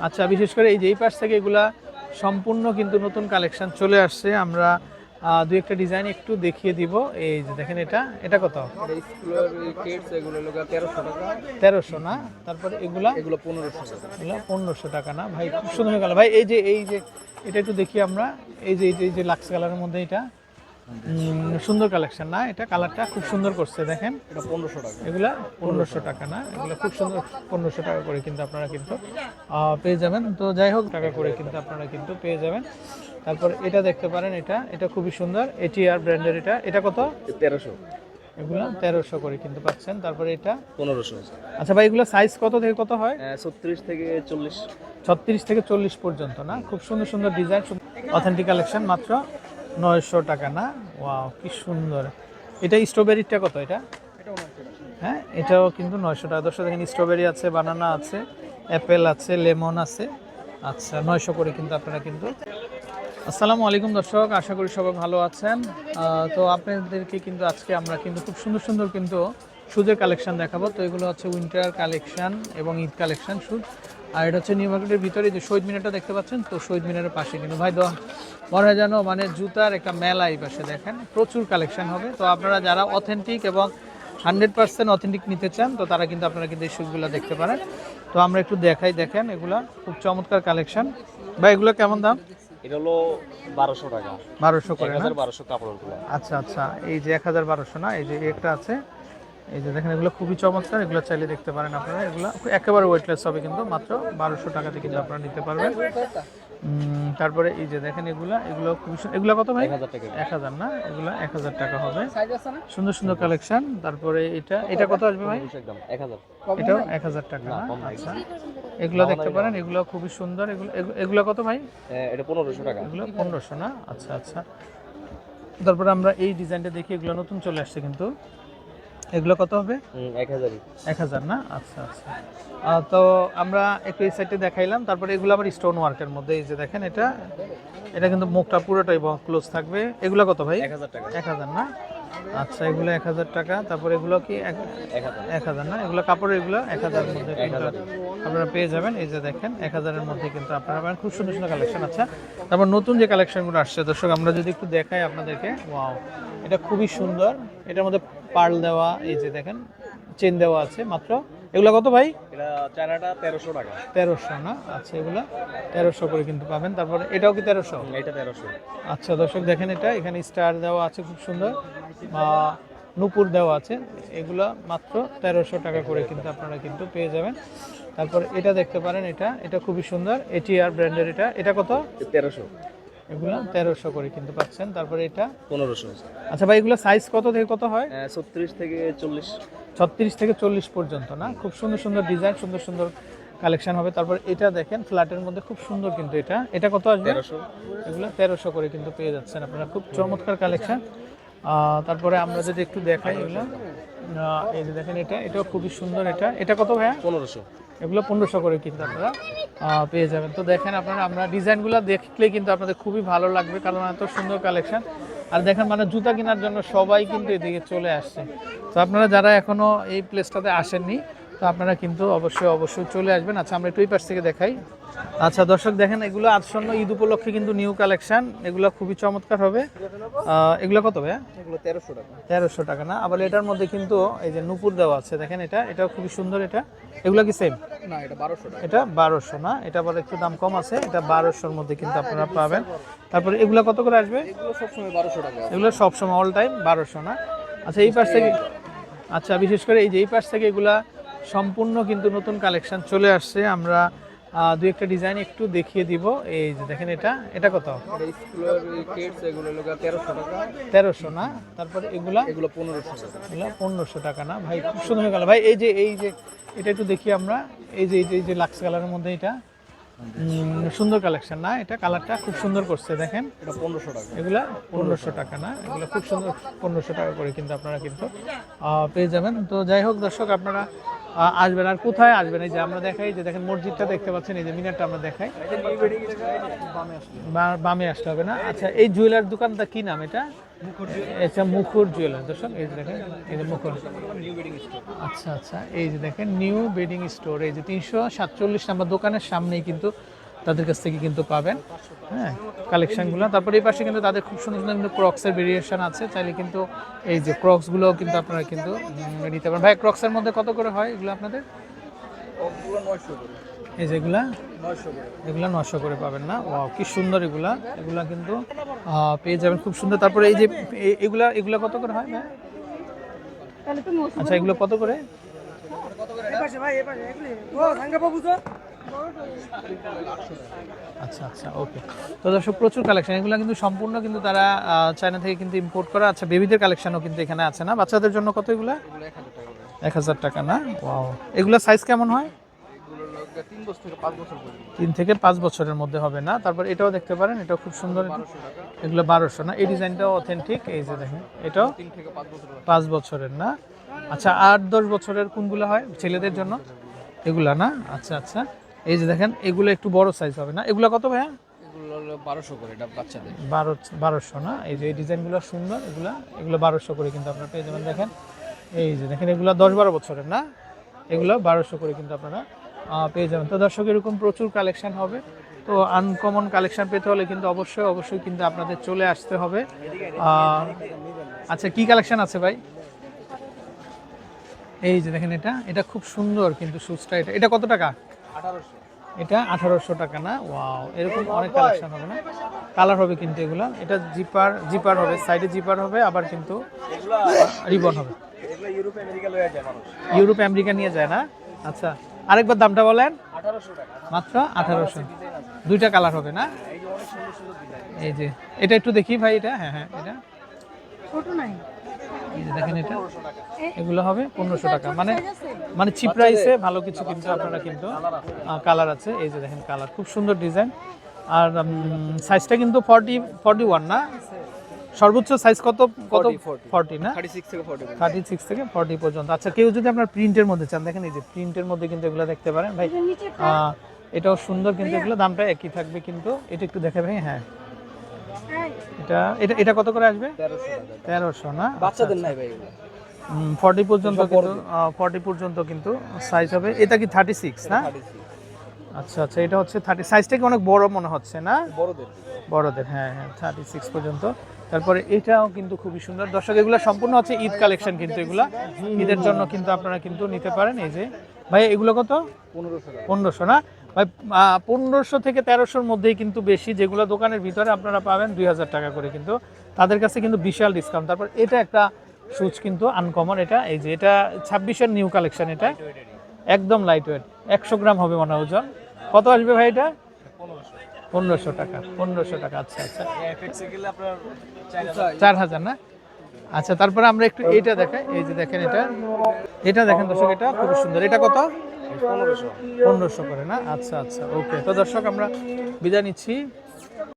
আচ্ছা, বিশেষ করে এই যে এই পাশ থেকে এগুলা সম্পূর্ণ কিন্তু নতুন কালেকশন চলে আসছে। আমরা দুই একটা ডিজাইন একটু দেখিয়ে দিব। এই যে দেখেন, এটা কত? স্কুলের কিডস এগুলো লোক 1300 টাকা। 1300 না? তারপরে এগুলো 1500 টাকা। এগুলো 1500 টাকা না ভাই? খুব সুন্দর হয়ে গেল ভাই। এই যে এটা একটু দেখি আমরা। এই যে লাক্স কালারের মধ্যে এটা সুন্দর কালেকশন না? এটা কালারটা খুব সুন্দর করছে, দেখেন। এটা 1500 টাকা। এগুলা 1500 টাকা না? এগুলো খুব সুন্দর 1500 টাকা করে কিন্তু আপনারা কিন্তু পেয়ে যাবেন। তো যাই হোক, টাকা করে কিন্তু আপনারা কিন্তু পেয়ে যাবেন। তারপর এটা দেখতে পারেন, এটা খুবই সুন্দর, এটিআর ব্র্যান্ডের। এটা কত? 1300। এগুলা 1300 করে কিন্তু পাচ্ছেন। তারপরে এটা 1500। আচ্ছা ভাই, এগুলো সাইজ কত থেকে কত হয়? 36 থেকে 40। 36 থেকে 40 পর্যন্ত না? খুব সুন্দর সুন্দর ডিজাইন, অথেন্টিক কালেকশন, মাত্র 900 টাকা না? ওয়াও, কি সুন্দর। এটা স্ট্রবেরিটা কত? এটা হ্যাঁ, এটাও কিন্তু 900 টাকা। দর্শক দেখেন, স্ট্রবেরি আছে, বানানা আছে, অ্যাপেল আছে, লেমন আছে। আচ্ছা, 900 করে কিন্তু আপনারা কিন্তু। আসসালামু আলাইকুম দর্শক, আশা করি সবাই ভালো আছেন। তো আপনাদেরকে কিন্তু আজকে আমরা কিন্তু খুব সুন্দর সুন্দর কিন্তু শুজের কালেকশন দেখাবো। তো এগুলো হচ্ছে উইন্টার কালেকশন এবং ঈদ কালেকশন শুজ। আর এটা হচ্ছে নিউ মার্কেটের ভিতরে যে শহীদ মিনারটা দেখতে পাচ্ছেন, তো শহীদ মিনারের পাশে কিন্তু ভাই মনে হয় যেন মানে জুতার একটা মেলা এই পাশে, দেখেন প্রচুর কালেকশন হবে। তো আপনারা যারা অথেন্টিক এবং 100% অথেন্টিক নিতে চান, তো তারা কিন্তু আপনারা কিন্তু এই শুজগুলো দেখতে পারেন। তো আমরা একটু দেখাই, দেখেন এগুলা খুব চমৎকার কালেকশন। ভাই এগুলো কেমন দাম? এটা হলো 1200 টাকা। 1200 করে না? 1200 কাপড়গুলো। আচ্ছা আচ্ছা, এই যে 1200 না? এই যে একটা আছে, এই যে দেখেন, এগুলো খুবই চমৎকার। এগুলো চাইলে দেখতে পারেন আপনারা। এগুলো একেবারে ওয়েটলেস হবে কিন্তু মাত্র 1200 টাকাতে কিন্তু আপনারা নিতে পারবেন। তারপরে এই যে দেখেন, এগুলো খুবই এগুলো কত ভাই? 1000 টাকা। 1000 না? এগুলো 1000 টাকা হবে। সুন্দর সুন্দর কালেকশন। তারপরে এটা কত আসবে ভাই? একদম 1000। এটাও 1000 টাকা না? আচ্ছা, এগুলো দেখতে পারেন, এগুলো খুবই সুন্দর। এগুলো কত ভাই? এটা 1500 টাকা। এগুলো 1500 না? আচ্ছা আচ্ছা। তারপরে আমরা এই ডিজাইনটা দেখি, এগুলো নতুন চলে আসছে কিন্তু। এগুলো কত হবে? 1000। 1000 না? আচ্ছা আচ্ছা। তো আমরা একটু এই সাইডে দেখাইলাম। তারপরে এগুলো আবার স্টোন ওয়ার্কের মধ্যে। এই যে দেখেন, এটা কিন্তু মুখটা পুরোটাই ক্লোজ থাকবে। এগুলো কত ভাই? 1000 টাকা। 1000 না? আচ্ছা, এগুলো 1000 টাকা। তারপরে এগুলো কি 1000 না? এগুলো কাপড়ের, এগুলো 1000 এর মধ্যে কিন্তু আপনারা পেয়ে যাবেন। এই যে দেখেন, 1000 এর মধ্যে কিন্তু আপনারা পাবেন। খুব সুন্দর সুন্দর কালেকশন। আচ্ছা, তারপর নতুন যে কালেকশনগুলো আসছে দর্শক, আমরা যদি একটু দেখাই আপনাদেরকে। ওয়াও, এটা খুবই সুন্দর। এটার মধ্যে পার্ল দেওয়া, এই যে দেখেন চেন দেওয়া আছে মাত্র। এগুলো কত ভাই? এটা চায়নাটা 1300 টাকা। 1300 না? আচ্ছা, এগুলো 1300 করে কিন্তু পাবেন। তারপরে এটাও কি 1300? এটা 1300। আচ্ছা দর্শক দেখেন, এখানে স্টার দেওয়া আছে খুব সুন্দর, নূপুর দেওয়া আছে। এগুলো মাত্র 1300 টাকা করে কিন্তু আপনারা কিন্তু পেয়ে যাবেন। তারপর এটা দেখতে পারেন, এটা খুবই সুন্দর, এটিআর ব্র্যান্ডের। এটা কত? 1300। এগুলো 1300 করে কিন্তু পাচ্ছেন। তারপরে এটা 1500। আচ্ছা ভাই, এগুলো সাইজ কত থেকে কত হয়? 36 থেকে 40। 36 থেকে 40 পর্যন্ত না? খুব সুন্দর সুন্দর ডিজাইন, সুন্দর সুন্দর কালেকশন হবে। তারপর এটা দেখেন, ফ্ল্যাটের মধ্যে খুব সুন্দর কিন্তু। এটা কত আসবে? 1300। এগুলো 1300 করে কিন্তু পেয়ে যাচ্ছেন আপনারা। খুব চমৎকার কালেকশন। তারপরে আমরা যদি একটু দেখাই, এগুলো এই যে দেখেন, এটাও খুবই সুন্দর। এটা কত ভাইয়া? 1500। এগুলো 1500 করে কিন্তু আপনারা পেয়ে যাবেন। তো দেখেন আপনারা, আমরা ডিজাইনগুলো দেখলে কিন্তু আপনাদের খুবই ভালো লাগবে, কারণ এত সুন্দর কালেকশন। আর দেখেন, মানে জুতা কেনার জন্য সবাই কিন্তু এদিকে চলে আসছে। তো আপনারা যারা এখনো এই প্লেসটাতে আসেননি, তো আপনারা কিন্তু অবশ্যই চলে আসবেন। আচ্ছা, আমরা একটু এই পাশ থেকে দেখাই। আচ্ছা দর্শক দেখেন, এগুলো আসন্ন ঈদ উপলক্ষে কিন্তু নিউ কালেকশন। এগুলো খুবই চমৎকার হবে। এগুলো কত ভাইয়া? এগুলো 1300 টাকা। 1300 টাকা না? আবার এটার মধ্যে কিন্তু এই যে নূপুর দেওয়া আছে, দেখেন এটাও খুবই সুন্দর। এগুলো কি সেম? না, এটা 1200 টাকা। এটা 1200 না? এটা আবার একটু দাম কম আছে। এটা 1200-র মধ্যে কিন্তু আপনারা পাবেন। তারপরে এগুলো কত করে আসবে? এগুলো সবসময় 1200 টাকা। এগুলো সবসময় অল টাইম 1200 না? আচ্ছা, এই পাশ থেকে, আচ্ছা বিশেষ করে এই যে এই পাশ থেকে এগুলা সম্পূর্ণ কিন্তু নতুন কালেকশন চলে আসছে। আমরা দুই একটা ডিজাইন একটু দেখিয়ে দিব। এই যে দেখেন, এটা কত? এটা স্কুলের কিডস এগুলো লোক 1300 টাকা। 1300 না? তারপরে এগুলো 1500 টাকা। 1500 টাকা না? ভাই খুব সুন্দর হয়ে গেল ভাই। এই যে এটা একটু দেখি আমরা। এই যে লাক্স কালারের মধ্যে সুন্দর কালেকশন না? এটা কালারটা খুব সুন্দর করছে, দেখেন। এটা 1500 টাকা। এগুলা 1500 টাকা না? এগুলো খুব সুন্দর 1500 টাকা করে কিন্তু আপনারা কিন্তু পেয়ে যাবেন। তো যাই হোক দর্শক, আপনারা আসবেন। আর কোথায় আসবেন? এই যে আমরা দেখাই, যে দেখেন মসজিদটা দেখতে পাচ্ছেন, এই যে মিনারটা আমরা দেখাই। বামে আসতে হবে না? আচ্ছা, এই জুয়েলার দোকানটা কি নাম এটা? এটা মুখর জুয়েলার। দর্শক এই যে দেখেন, এই যে মুখর। আচ্ছা আচ্ছা, এই যে দেখেন নিউ বেডিং স্টোর, এই যে 347 নম্বর দোকানের সামনেই কিন্তু তাদের কাছ থেকে কিন্তু পাবেন, হ্যাঁ, কালেকশনগুলো। তারপরে এই পাশে কিন্তু তাদের খুব সুন্দর সুন্দর কিন্তু ক্রক্সের ভেরিয়েশন আছে, চাইলে কিন্তু এই যে ক্রক্সগুলোও কিন্তু আপনারা কিন্তু নিতে পারেন। ভাই ক্রক্সের মধ্যে কত করে হয় এগুলো আপনাদের? ওগুলো 900 করে। এই যে এগুলা 900 করে। এগুলা 900 করে পাবেন না? ওয়াও, কি সুন্দর এগুলা। এগুলা কিন্তু পেয়ে যাবেন খুব সুন্দর। তারপরে এই যে এগুলা এগুলা কত করে হয় ভাই? আচ্ছা, এগুলো কত করে? আচ্ছা আচ্ছা, ওকে। তো দর্শক প্রচুর কালেকশন, এগুলো কিন্তু সম্পূর্ণ কিন্তু তারা চায়না থেকে কিন্তু ইম্পোর্ট করা। আচ্ছা, বেবিদের কালেকশনও কিন্তু এখানে আছে না? বাচ্চাদের জন্য কত এগুলা? এগুলো 1000 টাকা করে। 1000 টাকা না? ওয়াও, এগুলা সাইজ কেমন হয়? এগুলো 3 বছর থেকে 5 বছর পর্যন্ত। 3 থেকে 5 বছরের মধ্যে হবে না? তারপর এটাও দেখতে পারেন, এটাও খুব সুন্দর। 1200 টাকা। এগুলো 1200 না? এই ডিজাইনটাও অথেন্টিক, এই যে দেখেন এটাও 3 থেকে 5 বছর। 5 বছরের না? আচ্ছা, 8-10 বছরের কোনগুলো হয় ছেলেদের জন্য? এগুলা না? আচ্ছা আচ্ছা, এই যে দেখেন এগুলো একটু বড় সাইজ হবে না? এগুলো কত ভাইয়া? এগুলো হলো 1200 করে, এটা বাচ্চাদের। 1200 না? এই যে এই ডিজাইনগুলো সুন্দর, এগুলো 1200 করে কিন্তু আপনারা পেয়ে যাবেন। দেখেন এই যে দেখেন, এগুলো 10-12 বছরের না? এগুলো 1200 করে কিন্তু আপনারা পেয়ে যাবেন। তো দর্শক এরকম প্রচুর কালেকশন হবে। তো আনকমন কালেকশন পেতে হলে কিন্তু অবশ্যই অবশ্যই কিন্তু আপনাদের চলে আসতে হবে। আচ্ছা, কি কালেকশন আছে ভাই? এই যে দেখেন, এটা এটা খুব সুন্দর কিন্তু শুজটা। এটা এটা কত টাকা? 1800। এটা 1800 টাকা না? ওয়াও, এরকম অনেক কালেকশন হবে না? কালার হবে কিন্তু এগুলো। এটা জিপার জিপার হবে, সাইডে জিপার হবে, আবার কিন্তু রিবন হবে। এগুলো ইউরোপ আমেরিকা লয়ে যায় মানুষ। ইউরোপ আমেরিকা নিয়ে যায় না? আচ্ছা, আরেকবার দামটা বলেন। 1800 টাকা। মাত্র 1800। দুইটা কালার হবে না? এই যে অনেক সুন্দর সুন্দর ডিজাইন। এই যে এটা একটু দেখি ভাই, এটা হ্যাঁ হ্যাঁ, এটা ছোট নাই। এই যে দেখেন, এটা 1500 টাকা। এগুলো হবে 1500 টাকা। মানে মানে চিপ প্রাইসে ভালো কিছু কিন্তু আপনারা কিন্তু কালার আছে। এই যে দেখেন কালার, খুব সুন্দর ডিজাইন। আর সাইজটা কিন্তু 41 না? সর্বোচ্চ সাইজ কত কত? 40 না? 36 থেকে 40 পর্যন্ত। 36 থেকে 40 পর্যন্ত। আচ্ছা, কেউ যদি আপনার প্রিন্টের মধ্যে চান, দেখেন এই যে প্রিন্টের মধ্যে কিন্তু এগুলো দেখতে পারেন ভাই। এটাও সুন্দর কিন্তু, এগুলো দামটা একই থাকবে কিন্তু। এটা একটু দেখে ভাই, হ্যাঁ এটা এটা এটা কত করে আসবে? 1300 টাকা। 1300 না? বাচ্চাদের নাই ভাই এগুলো। 40 পর্যন্ত কিন্তু 40 পর্যন্ত কিন্তু সাইজ হবে। এটা কি 36 না? 36 আচ্ছা আচ্ছা, এটা হচ্ছে 30। সাইজটা কি অনেক বড় মনে হচ্ছে না? বড়দের। বড়দের, হ্যাঁ হ্যাঁ, 36 পর্যন্ত। তারপরে এটাও কিন্তু খুবই সুন্দর। দর্শক এগুলো সম্পূর্ণ হচ্ছে ঈদ কালেকশন কিন্তু, এগুলা ঈদের জন্য কিন্তু আপনারা কিন্তু নিতে পারেন। এই যে ভাই এগুলো কত? 1500 টাকা। 1500 না ভাই? 1500 থেকে 1300-র মধ্যেই কিন্তু বেশি। যেগুলো দোকানের ভিতরে আপনারা পাবেন 2000 টাকা করে, কিন্তু তাদের কাছে কিন্তু বিশাল ডিসকাউন্ট। তারপর এটা একটা শুজ কিন্তু আনকমন, এটা এই যে এটা 26-এর নিউ কালেকশন। এটা একদম লাইট ওয়েট, 100 গ্রাম হবে মনে হয় ওজন। কত আসবে ভাই এটা? 1500 টাকা। 1500 টাকা, আচ্ছা আচ্ছা, এফএক্সে গেলে আপনার 4000 না? আচ্ছা, তারপরে আমরা একটু এইটা দেখাই। এই যে দেখেন, এটা এটা দেখেন দর্শক, এটা খুব সুন্দর। এটা কত? 1500। 1500 করে না? আচ্ছা আচ্ছা, ওকে। তো দর্শক আমরা বিদায় নিচ্ছি।